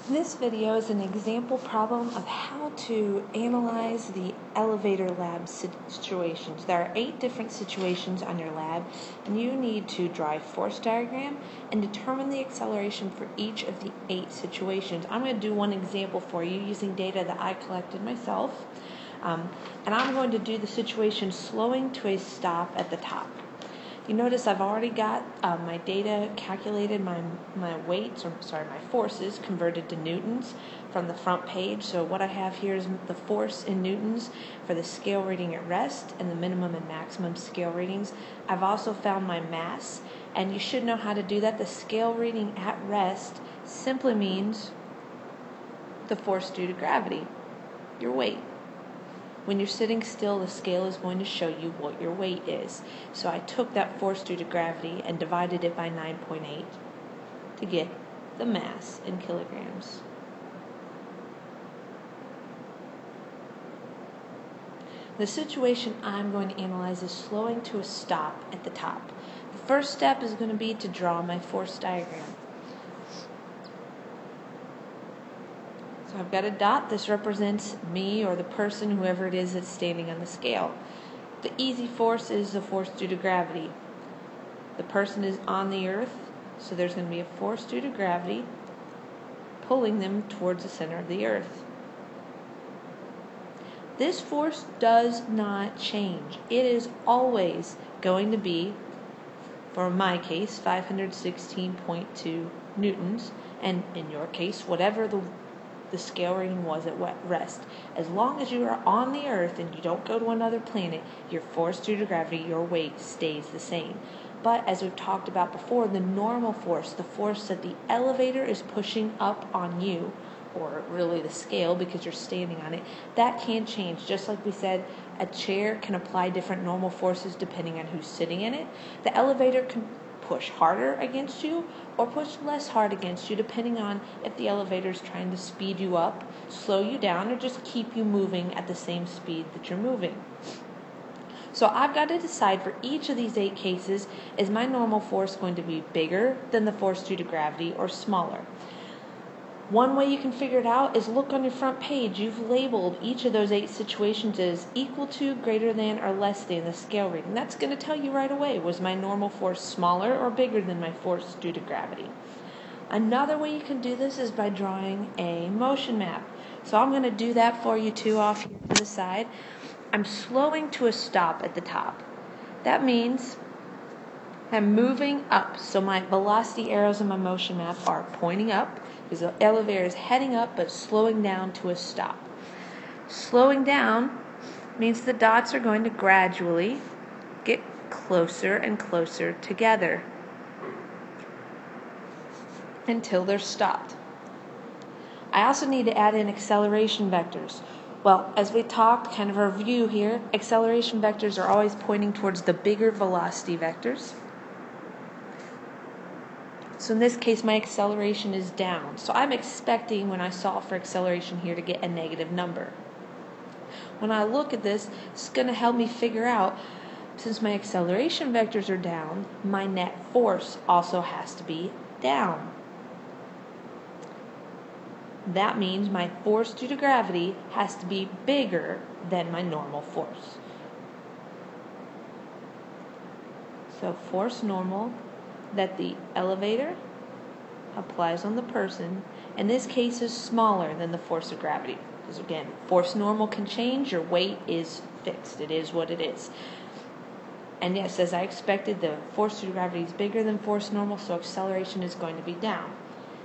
This video is an example problem of how to analyze the elevator lab situations. There are 8 different situations on your lab, and you need to draw a force diagram and determine the acceleration for each of the 8 situations. I'm going to do one example for you using data that I collected myself, and I'm going to do the situation slowing to a stop at the top. You notice I've already got my data calculated, my forces converted to newtons from the front page. So what I have here is the force in newtons for the scale reading at rest and the minimum and maximum scale readings. I've also found my mass, and you should know how to do that. The scale reading at rest simply means the force due to gravity, your weight. When you're sitting still, the scale is going to show you what your weight is. So I took that force due to gravity and divided it by 9.8 to get the mass in kilograms. The situation I'm going to analyze is slowing to a stop at the top. The first step is going to be to draw my force diagram. So I've got a dot. This represents me or the person, whoever it is that's standing on the scale. The easy force is the force due to gravity. The person is on the earth, so there's going to be a force due to gravity pulling them towards the center of the earth. This force does not change. It is always going to be, for my case, 516.2 newtons, and in your case, whatever the scale reading was at rest. As long as you are on the earth and you don't go to another planet, your force due to gravity, your weight, stays the same. But as we've talked about before, the normal force, the force that the elevator is pushing up on you, or really the scale because you're standing on it, that can change. Just like we said, a chair can apply different normal forces depending on who's sitting in it. The elevator can push harder against you or push less hard against you depending on if the elevator is trying to speed you up, slow you down, or just keep you moving at the same speed that you're moving. So I've got to decide for each of these 8 cases, is my normal force going to be bigger than the force due to gravity or smaller? One way you can figure it out is look on your front page. You've labeled each of those 8 situations as equal to, greater than, or less than the scale reading. That's going to tell you right away, was my normal force smaller or bigger than my force due to gravity? Another way you can do this is by drawing a motion map. So I'm going to do that for you too off here to the side. I'm slowing to a stop at the top. That means I'm moving up. So my velocity arrows in my motion map are pointing up, because the elevator is heading up but slowing down to a stop. Slowing down means the dots are going to gradually get closer and closer together until they're stopped. I also need to add in acceleration vectors. Well, as we talked, kind of a review here, acceleration vectors are always pointing towards the bigger velocity vectors. So in this case, my acceleration is down. So I'm expecting, when I solve for acceleration here, to get a negative number. When I look at this, it's going to help me figure out, since my acceleration vectors are down, my net force also has to be down. That means my force due to gravity has to be bigger than my normal force. So force normal that the elevator applies on the person, in this case, is smaller than the force of gravity. Because again, force normal can change, your weight is fixed. It is what it is. And yes, as I expected, the force due to gravity is bigger than force normal, so acceleration is going to be down.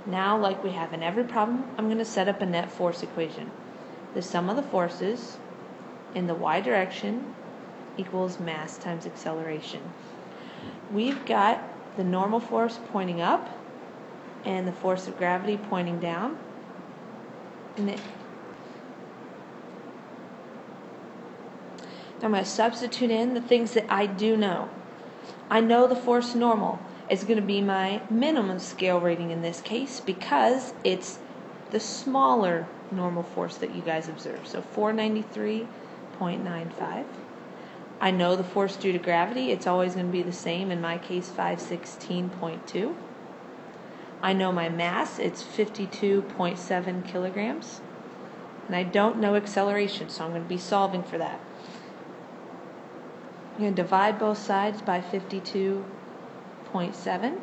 Now, like we have in every problem, I'm going to set up a net force equation. The sum of the forces in the y direction equals mass times acceleration. We've got the normal force pointing up and the force of gravity pointing down. And I'm going to substitute in the things that I do know. I know the force normal is going to be my minimum scale rating in this case because it's the smaller normal force that you guys observe. So 493.95. I know the force due to gravity. It's always going to be the same. In my case, 516.2. I know my mass, it's 52.7 kilograms. And I don't know acceleration, so I'm going to be solving for that. I'm going to divide both sides by 52.7.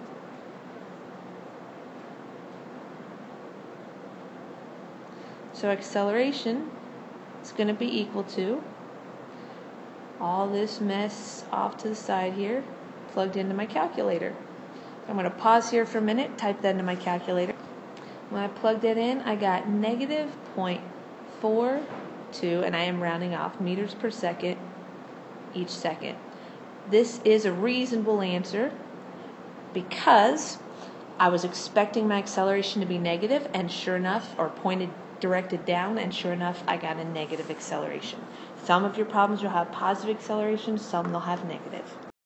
So acceleration is going to be equal to all this mess off to the side here, plugged into my calculator. I'm going to pause here for a minute, type that into my calculator. When I plugged it in, I got negative 0.42, and I am rounding off, meters per second each second. This is a reasonable answer because I was expecting my acceleration to be negative, and sure enough, or directed down, and sure enough, I got a negative acceleration. Some of your problems will have positive acceleration, some will have negative.